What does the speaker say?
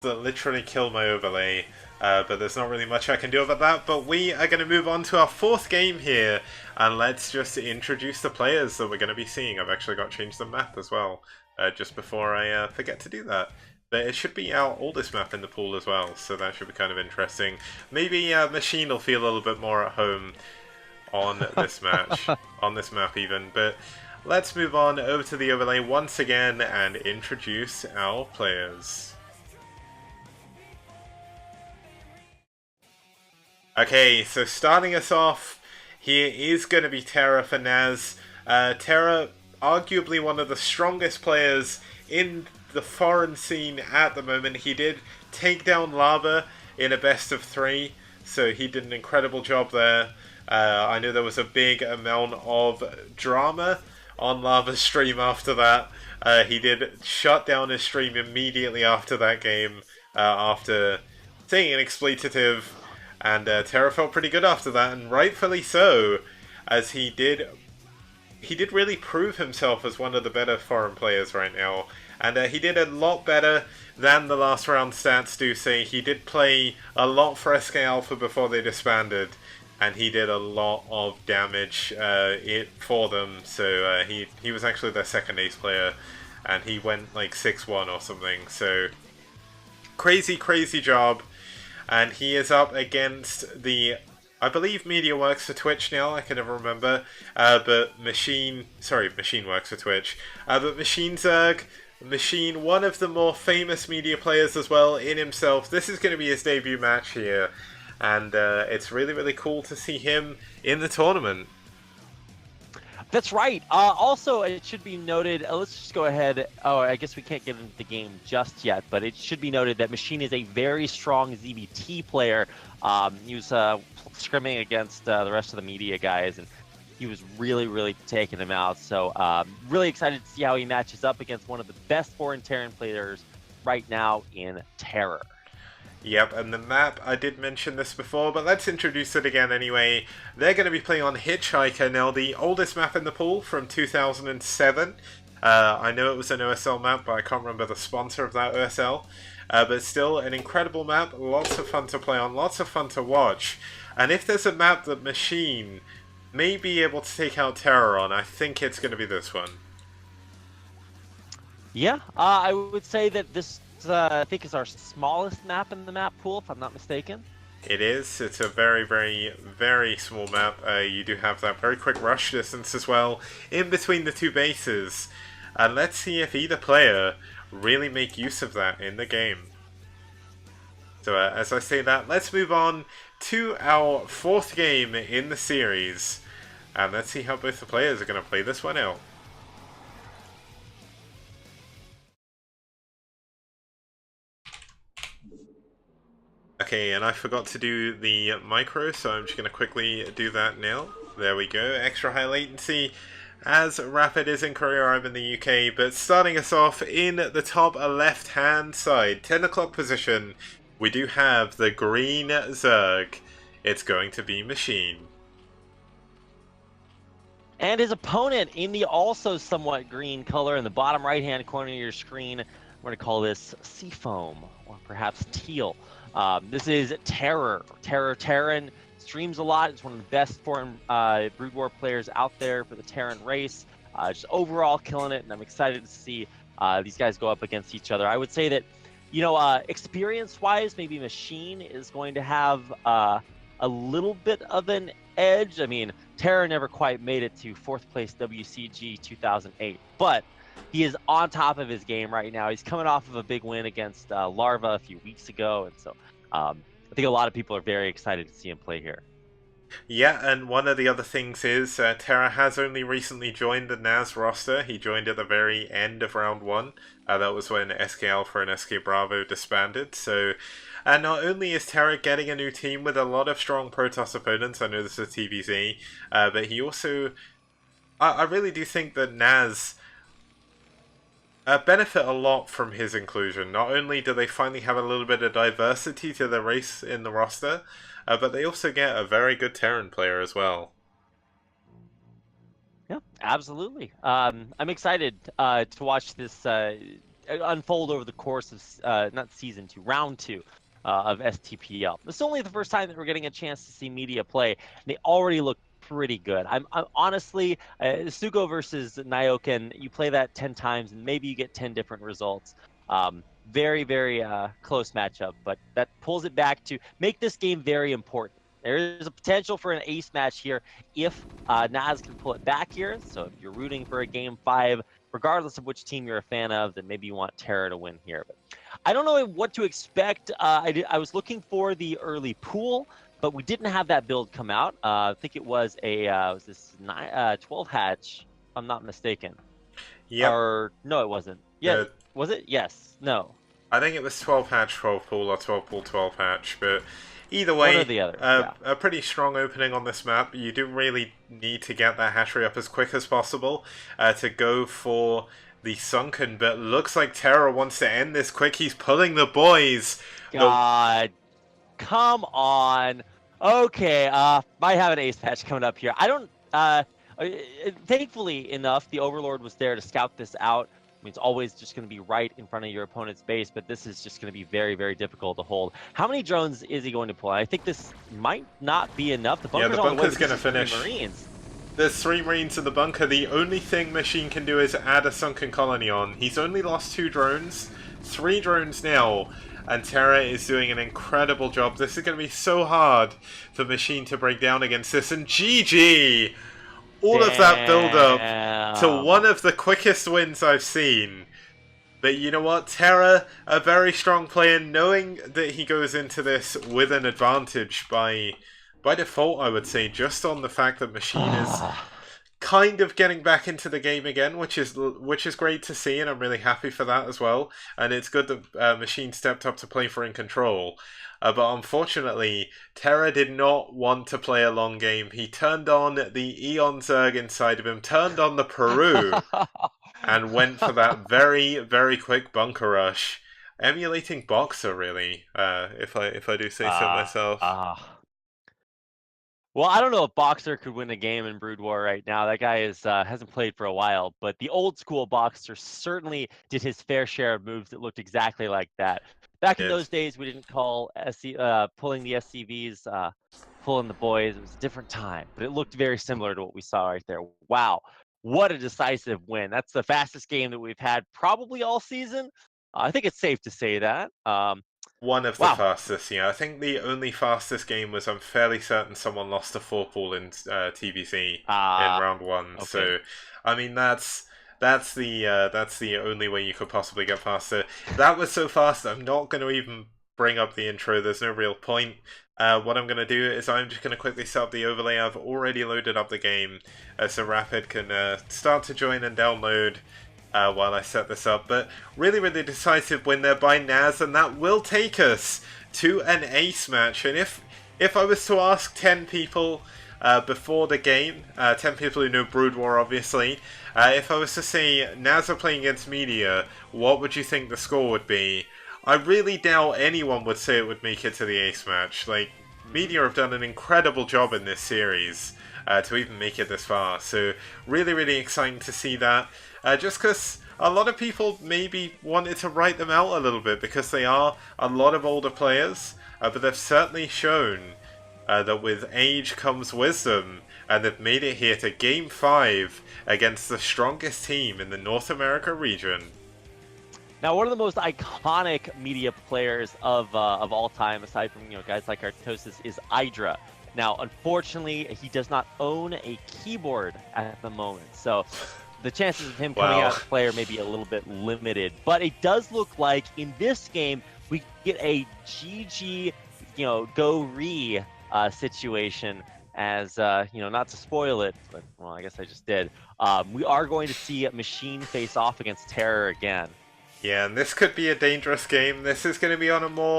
that literally kill my overlay, but there's not really much I can do about that. But we are going to move on to our fourth game here, and let's just introduce the players that we're going to be seeing. I've actually got to change the map as well, just before I forget to do that. But it should be our oldest map in the pool as well, so that should be kind of interesting. Maybe Machine will feel a little bit more at home on this match, on this map even. But let's move on over to the overlay once again and introduce our players. Okay, so starting us off here is going to be TerrOr for NaS. TerrOr, arguably one of the strongest players in the foreign scene at the moment. He did take down Lava in a best of 3, so he did an incredible job there. I know there was a big amount of drama on Lava's stream after that. He did shut down his stream immediately after that game, after saying an expletive. And TerrOr felt pretty good after that, and rightfully so, as he did really prove himself as one of the better foreign players right now. And he did a lot better than the last round stats do say. He did play a lot for SK Alpha before they disbanded, and he did a lot of damage for them. So he was actually their second ace player, and he went like 6-1 or something. So crazy job. And he is up against the, I believe Media works for Twitch now, I can never remember, but Machine works for Twitch, but Machine Zerg, Machine, one of the more famous Media players as well in himself. This is going to be his debut match here, and it's really cool to see him in the tournament. That's right. Also, it should be noted, let's just go ahead. Oh, I guess we can't get into the game just yet, but it should be noted that Machine is a very strong ZVT player. He was scrimming against the rest of the Media guys, and he was really taking them out. So really excited to see how he matches up against one of the best foreign Terran players right now in TerrOr. Yep, and the map, I did mention this before, but let's introduce it again anyway. They're going to be playing on Hitchhike, now the oldest map in the pool from 2007. I know it was an OSL map, but I can't remember the sponsor of that OSL. But still, an incredible map, lots of fun to play on, lots of fun to watch. And if there's a map that Machine may be able to take out TerrOr on, I think it's going to be this one. Yeah, I would say that this I think is our smallest map in the map pool, if I'm not mistaken. It is. It's a very small map. You do have that very quick rush distance as well in between the two bases. And let's see if either player really make use of that in the game. So as I say that, let's move on to our fourth game in the series. And let's see how both the players are going to play this one out. Okay, and I forgot to do the micro, so I'm just going to quickly do that now. There we go, extra high latency. As Rapid is in Korea, I'm in the UK, but starting us off in the top left-hand side, 10 o'clock position, we do have the green Zerg. It's going to be Machine. And his opponent in the also somewhat green color in the bottom right-hand corner of your screen, we're going to call this Seafoam, or perhaps Teal. This is TerrOr. Terran streams a lot. It's one of the best foreign Brood War players out there for the Terran race. Just overall killing it, and I'm excited to see these guys go up against each other. I would say that, you know, experience-wise, maybe Machine is going to have a little bit of an edge. I mean, TerrOr never quite made it to 4th place WCG 2008, but he is on top of his game right now. He's coming off of a big win against Larva a few weeks ago, and so I think a lot of people are very excited to see him play here. Yeah, and one of the other things is TerrOr has only recently joined the NaS roster. He joined at the very end of round 1. That was when SK Alpha and SK Bravo disbanded. So not only is TerrOr getting a new team with a lot of strong Protoss opponents, I know this is TVZ, but he also, I really do think that NaS benefit a lot from his inclusion. Not only do they finally have a little bit of diversity to the race in the roster, but they also get a very good Terran player as well. Yeah, absolutely. I'm excited to watch this unfold over the course of not season 2, round 2 of STPL. This is only the first time that we're getting a chance to see media play, and they already look pretty good. I'm honestly, Sugo versus Nyoken, you play that 10 times and maybe you get 10 different results. Very, very close matchup, but that pulls it back to make this game very important. There is a potential for an ace match here if NaS can pull it back here. So if you're rooting for a game 5, regardless of which team you're a fan of, then maybe you want TerrOr to win here. But I don't know what to expect. I was looking for the early pool, but we didn't have that build come out. I think it was a 12 hatch, if I'm not mistaken. Yep. Or no, it wasn't. Yeah, was it? Yes. No. I think it was 12 hatch, 12 pool, or 12 pool, 12 hatch, but either way, one or the other. A pretty strong opening on this map. You do really need to get that hatchery up as quick as possible to go for the sunken, but looks like TerrOr wants to end this quick. He's pulling the boys. God, come on. Okay, might have an ace patch coming up here. I don't, thankfully enough, the Overlord was there to scout this out. I mean, it's always just going to be right in front of your opponent's base, but this is just going to be very, very difficult to hold. How many drones is he going to pull? I think this might not be enough. The bunker's going to finish. Marines. There's 3 Marines in the bunker. The only thing Machine can do is add a sunken colony on. He's only lost 2 drones, 3 drones now, and TerrOr is doing an incredible job. This is going to be so hard for Machine to break down against this, and GG! All of that build-up to one of the quickest wins I've seen. But you know what? TerrOr, a very strong player, knowing that he goes into this with an advantage by default, I would say, just on the fact that Machine is kind of getting back into the game again, which is great to see, and I'm really happy for that as well. And it's good that Machine stepped up to play for In Control. But unfortunately, TerrOr did not want to play a long game. He turned on the Eon Zerg inside of him, turned on the Peru, and went for that very, very quick bunker rush. Emulating Boxer, really, if I do say so myself. Well, I don't know if Boxer could win a game in Brood War right now. That guy hasn't played for a while, but the old school Boxer certainly did his fair share of moves that looked exactly like that. Back in those days, we didn't call pulling the SCVs, pulling the boys. It was a different time, but it looked very similar to what we saw right there. Wow, what a decisive win. That's the fastest game that we've had probably all season. I think it's safe to say that. One of the fastest, yeah. I think the only fastest game was, I'm fairly certain someone lost a 4-pool in TBC in round 1. Okay. So, I mean, that's the only way you could possibly get faster. That was so fast, I'm not going to even bring up the intro. There's no real point. What I'm going to do is I'm just going to quickly set up the overlay. I've already loaded up the game, so Rapid can start to join and download while I set this up. But really, really decisive win there by NaS, and that will take us to an ace match. And if I was to ask 10 people before the game, 10 people who know Brood War, obviously, if I was to say NaS are playing against Media, what would you think the score would be? I really doubt anyone would say it would make it to the ace match. Like, Media have done an incredible job in this series to even make it this far. So really, really exciting to see that. Just because a lot of people maybe wanted to write them out a little bit because they are a lot of older players, but they've certainly shown that with age comes wisdom, and they've made it here to Game 5 against the strongest team in the North America region. Now, one of the most iconic Media players of all time, aside from guys like Artosis, is Hydra. Now, unfortunately, he does not own a keyboard at the moment, so the chances of him coming out as a player may be a little bit limited. But it does look like in this game we get a GG, go re situation. As not to spoil it, but well, I guess I just did. We are going to see Machine face off against TerrOr again. Yeah, and this could be a dangerous game. This is going to be on a more